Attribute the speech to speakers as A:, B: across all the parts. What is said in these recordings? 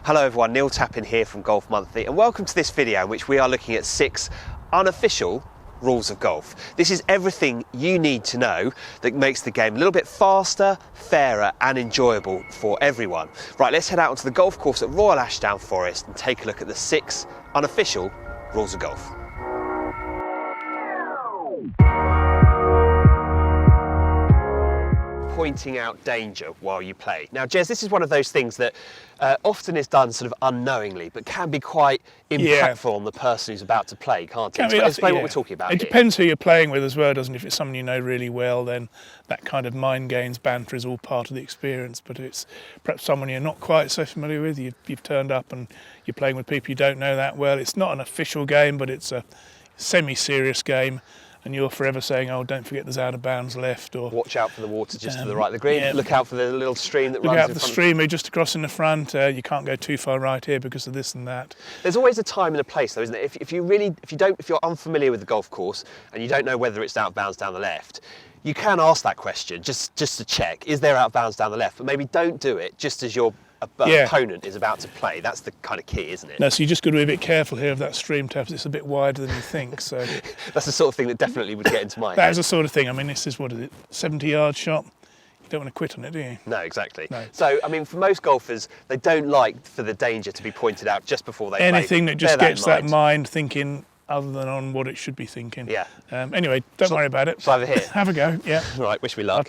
A: Hello everyone, Neil Tappin here from Golf Monthly, and welcome to this video in which we are looking at 6 unofficial rules of golf. This is everything you need to know that makes the game a little bit faster, fairer and enjoyable for everyone. Right, let's head out onto the golf course at Royal Ashdown Forest and take a look at the 6 unofficial rules of golf. Pointing out danger while you play. Now, Jezz, this is one of those things that often is done sort of unknowingly, but can be quite impactful on the person who's about to play, can't it? Explain what we're talking about.
B: It depends who you're playing with as well, doesn't it? If it's someone you know really well, then that kind of mind games, banter is all part of the experience. But it's perhaps someone you're not quite so familiar with. You've turned up and you're playing with people you don't know that well. It's not an official game, but it's a semi-serious game. And you're forever saying, oh, don't forget there's out of bounds left, or
A: watch out for the water just to the right of the green. Yeah. Look out for the little stream that runs in front.
B: Look out for the stream just across in the front. You can't go too far right here because of this and that.
A: There's always a time and a place, though, isn't there? If you're unfamiliar with the golf course and you don't know whether it's out of bounds down the left, you can ask that question just to check: is there out of bounds down the left? But maybe don't do it just as your opponent is about to play. That's the kind of key, isn't it?
B: No, so you just got to be a bit careful here of that stream tap. It's a bit wider than you think. So
A: that's the sort of thing that definitely would get into my head.
B: That is the sort of thing. I mean, this is, what is it, 70-yard shot? You don't want to quit on it, do you?
A: No, exactly.
B: No.
A: So, I mean, for most golfers, they don't like for the danger to be pointed out just before they play.
B: Anything that just gets that mind thinking other than on what it should be thinking.
A: Yeah.
B: Anyway, don't worry about it.
A: So over here.
B: Have a go, yeah.
A: Right, wish me luck.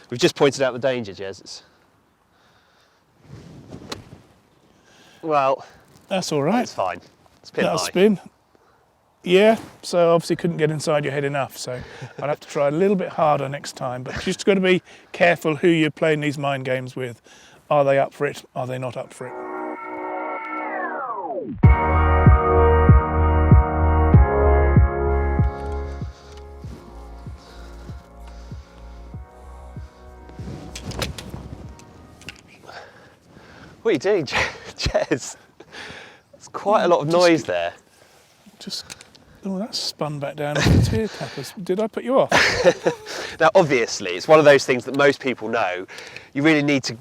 A: We've just pointed out the danger, Jezz. Well,
B: that's all right.
A: It's fine. It's pin
B: That'll
A: high.
B: Spin. Yeah, so obviously couldn't get inside your head enough, so I'd have to try a little bit harder next time. But just got to be careful who you're playing these mind games with. Are they up for it? Are they not up for it?
A: What are you doing, Jezz? There's quite a lot of noise there.
B: Oh, that's spun back down into the tear tappers. Did I put you off?
A: Now, obviously, it's one of those things that most people know. You really need to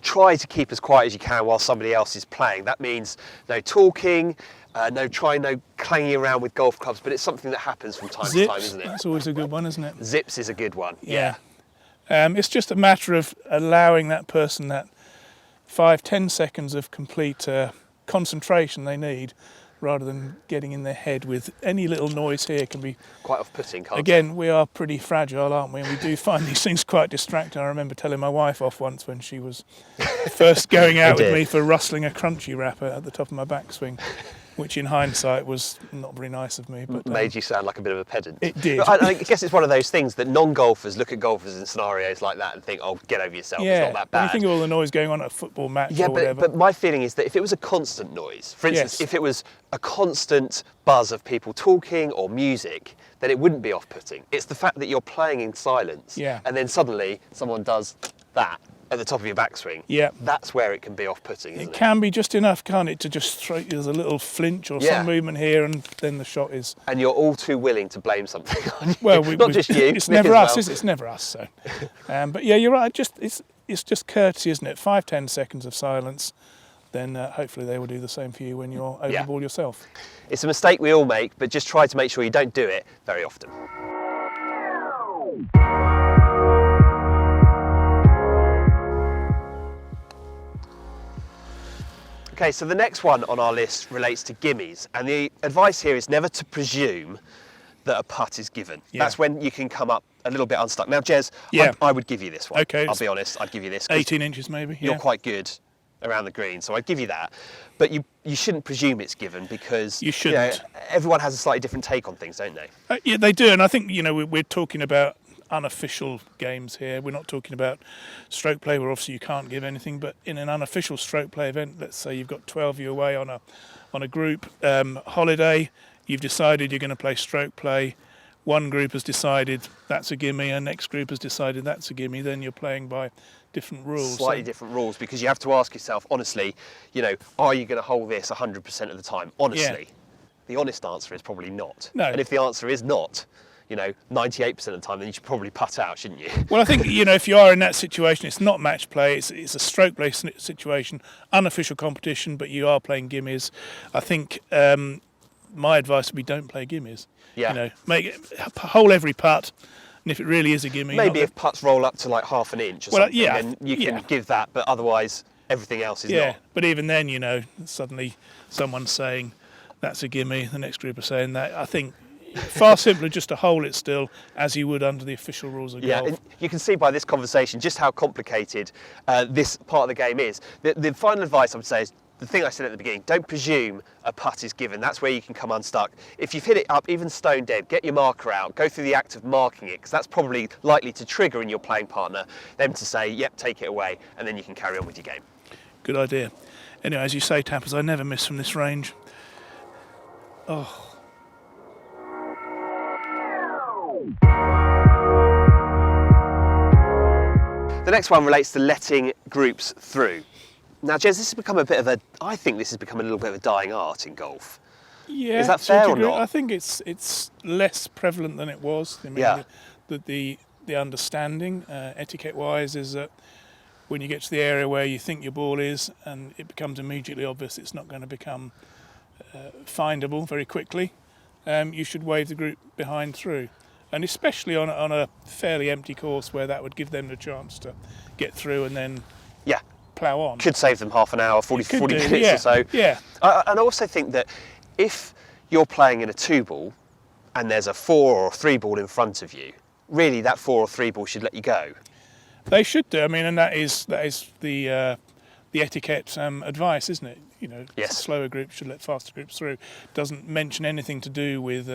A: try to keep as quiet as you can while somebody else is playing. That means no talking, no clanging around with golf clubs, but it's something that happens from time to time, isn't it?
B: That's always a good one, isn't it?
A: Zips is a good one.
B: Yeah. It's just a matter of allowing that person that 5-10 seconds of complete concentration they need, rather than getting in their head with any little noise here can be
A: quite off-putting, can't it?
B: Again, we are pretty fragile, aren't we? And we do find these things quite distracting. I remember telling my wife off once when she was first going out with me for rustling a crunchy wrapper at the top of my backswing, which in hindsight was not very nice of me. But
A: made you sound like a bit of a pedant.
B: It did.
A: But I guess it's one of those things that non-golfers look at golfers in scenarios like that and think, oh, get over yourself, it's not that bad.
B: When you think of all the noise going on at a football match or whatever.
A: But my feeling is that if it was a constant noise, for instance, if it was a constant buzz of people talking or music, then it wouldn't be off-putting. It's the fact that you're playing in silence and then suddenly someone does that at the top of your backswing. Yeah. That's where it can be off-putting, isn't it?
B: It can be just enough, can't it, to just throw, there's a little flinch or some movement here and then the shot is...
A: And you're all too willing to blame something on you.
B: Well,
A: not just you.
B: It's never us, is it? It's never us, so... but yeah, you're right, it's just courtesy, isn't it? 5-10 seconds of silence, then hopefully they will do the same for you when you're over the ball yourself.
A: It's a mistake we all make, but just try to make sure you don't do it very often. Okay, so the next one on our list relates to gimmies, and the advice here is never to presume that a putt is given. That's when you can come up a little bit unstuck. Now, Jezz, I would give you this one.
B: Okay.
A: I'll be honest, I'd give you this.
B: 18 inches maybe.
A: You're quite good around the green, so I'd give you that. But you shouldn't presume it's given because
B: you shouldn't.
A: Everyone has a slightly different take on things, don't they?
B: Yeah, they do, and I think we're talking about unofficial games here. We're not talking about stroke play where obviously you can't give anything, but in an unofficial stroke play event, let's say you've got 12 of you away on a group holiday, you've decided you're going to play stroke play, one group has decided that's a gimme and next group has decided that's a gimme, then you're playing by different rules.
A: Slightly different rules, because you have to ask yourself, honestly, are you going to hold this 100% of the time? Honestly. The honest answer is probably not.
B: No.
A: And if the answer is not, 98% of the time, then you should probably putt out, shouldn't you?
B: Well, I think, if you are in that situation, it's not match play, it's a stroke play situation, unofficial competition, but you are playing gimmies. I think my advice would be don't play gimmies.
A: Yeah.
B: Hole every putt, and if it really is a gimme...
A: Maybe if putts roll up to like half an inch or something, then you can give that, but otherwise everything else is not.
B: Yeah, but even then, suddenly someone's saying that's a gimme, the next group are saying that. I think far simpler just to hole it still, as you would under the official rules of golf.
A: Yeah, you can see by this conversation just how complicated this part of the game is. The final advice I would say is the thing I said at the beginning: don't presume a putt is given. That's where you can come unstuck. If you've hit it up, even stone dead, get your marker out, go through the act of marking it, because that's probably likely to trigger in your playing partner them to say, yep, take it away, and then you can carry on with your game.
B: Good idea. Anyway, as you say, Tappers, I never miss from this range. Oh.
A: The next one relates to letting groups through. Now, Jezz, this has become I think this has become a little bit of a dying art in golf.
B: Yeah.
A: Is that fair or not?
B: I think it's less prevalent than it was. I mean, the understanding, etiquette-wise, is that when you get to the area where you think your ball is and it becomes immediately obvious it's not going to become findable very quickly, you should wave the group behind through. And especially on a fairly empty course where that would give them the chance to get through and then plough on.
A: Could save them half an hour, 40 minutes or so.
B: Yeah.
A: And I also think that if you're playing in a 2-ball and there's a 4 or 3 ball in front of you, really that 4 or 3 ball should let you go.
B: They should do. I mean, and that is the etiquette advice, isn't it?
A: Yes.
B: Slower groups should let faster groups through. Doesn't mention anything to do with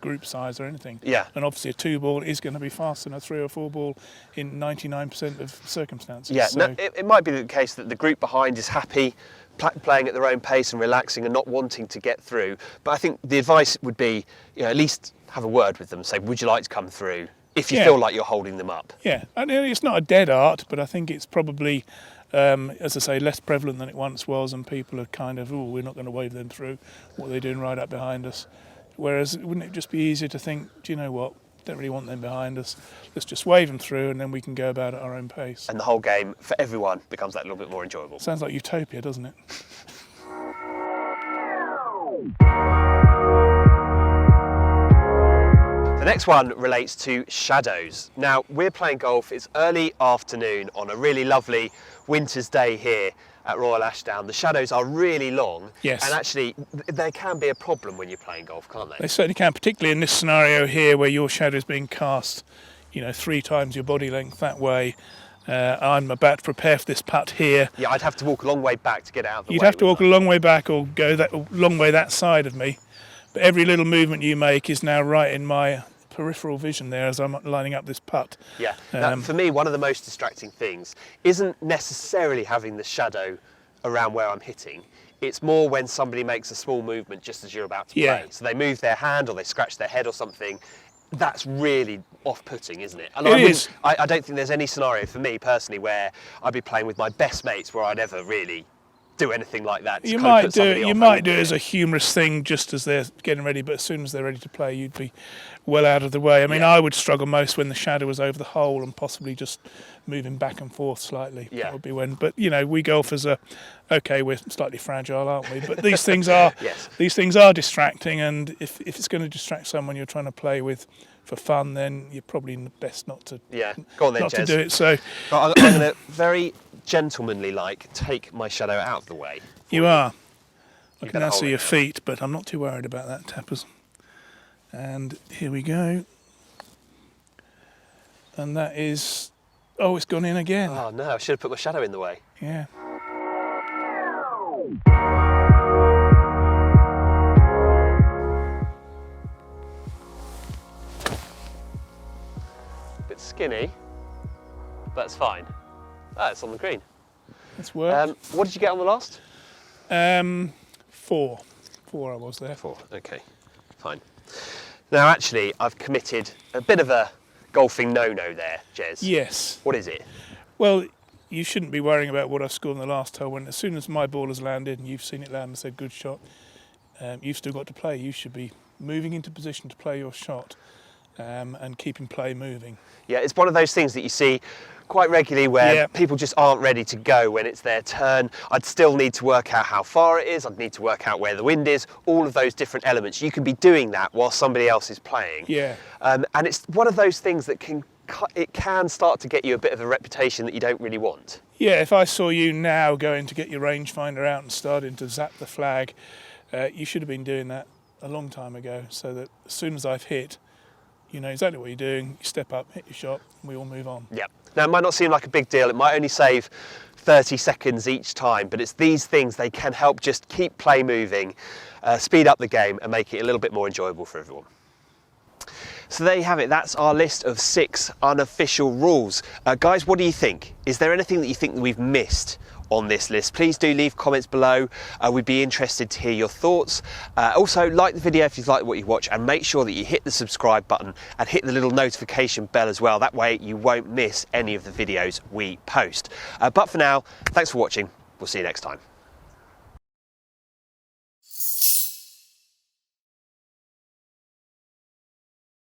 B: group size or anything.
A: Yeah.
B: And obviously a 2-ball is going to be faster than a 3 or 4 ball in 99% of circumstances.
A: Yeah.
B: So.
A: No, it might be the case that the group behind is happy playing at their own pace and relaxing and not wanting to get through. But I think the advice would be, at least have a word with them. Say, would you like to come through? If you feel like you're holding them up.
B: Yeah. And it's not a dead art, but I think it's probably, as I say, less prevalent than it once was, and people are kind of, we're not going to wave them through. What are they doing right up behind us? Whereas, wouldn't it just be easier to think, do you know what? Don't really want them behind us. Let's just wave them through, and then we can go about at our own pace.
A: And the whole game, for everyone, becomes that little bit more enjoyable.
B: Sounds like utopia, doesn't it?
A: The next one relates to shadows. Now, we're playing golf, it's early afternoon on a really lovely winter's day here at Royal Ashdown. The shadows are really long.
B: Yes.
A: And actually, they can be a problem when you're playing golf, can't they?
B: They certainly can, particularly in this scenario here where your shadow is being cast, 3 times your body length that way. I'm about to prepare for this putt here.
A: Yeah, I'd have to walk a long way back to get out of the way.
B: You'd have to walk a long way back or go that long way that side of me. But every little movement you make is now right in my peripheral vision there as I'm lining up this putt.
A: Yeah, now, for me, one of the most distracting things isn't necessarily having the shadow around where I'm hitting. It's more when somebody makes a small movement just as you're about to play. So they move their hand or they scratch their head or something. That's really off-putting, isn't it? And I don't think there's any scenario for me personally where I'd be playing with my best mates where I'd ever really do anything like that.
B: You might do it as a humorous thing just as they're getting ready, but as soon as they're ready to play, you'd be well out of the way. I mean, I would struggle most when the shadow was over the hole and possibly just moving back and forth slightly.
A: Yeah.
B: That would be when. But we golfers are okay. We're slightly fragile, aren't we? But these things are these things are distracting, and if it's going to distract someone you're trying to play with for fun, then you're probably best not to.
A: Yeah, go on then,
B: not
A: Jezz.
B: to do it. So
A: I'm going to very gentlemanly take my shadow out of the way.
B: You are. I can now see your feet, but I'm not too worried about that, Tappers. And here we go. And that is... Oh, it's gone in again.
A: Oh, no, I should have put my shadow in the way.
B: Yeah.
A: Bit skinny, but it's fine. Oh, it's on the green.
B: It's worked.
A: What did you get on the last?
B: 4. 4 I was there.
A: 4, okay, fine. Now, actually, I've committed a bit of a golfing no-no there, Jezz.
B: Yes.
A: What is it?
B: Well, you shouldn't be worrying about what I scored in the last hole. When as soon as my ball has landed and you've seen it land and said good shot, you've still got to play. You should be moving into position to play your shot. and keeping play moving.
A: Yeah, it's one of those things that you see quite regularly where
B: Yeah.
A: people just aren't ready to go when it's their turn. I'd still need to work out how far it is, I'd need to work out where the wind is, all of those different elements. You can be doing that while somebody else is playing.
B: Yeah.
A: And it's one of those things that can start to get you a bit of a reputation that you don't really want.
B: Yeah, if I saw you now going to get your rangefinder out and starting to zap the flag, you should have been doing that a long time ago, so that as soon as I've hit, you know exactly what you're doing, you step up, hit your shot, and we all move on.
A: Yeah. Now, it might not seem like a big deal, it might only save 30 seconds each time, but it's these things, they can help just keep play moving, speed up the game and make it a little bit more enjoyable for everyone. So there you have it, that's our list of 6 unofficial rules. Guys, what do you think? Is there anything that you think that we've missed on this list? Please do leave comments below. We'd be interested to hear your thoughts. Also, like the video if you like what you watch, and make sure that you hit the subscribe button and hit the little notification bell as well. That way you won't miss any of the videos we post. But for now, thanks for watching. We'll see you next time.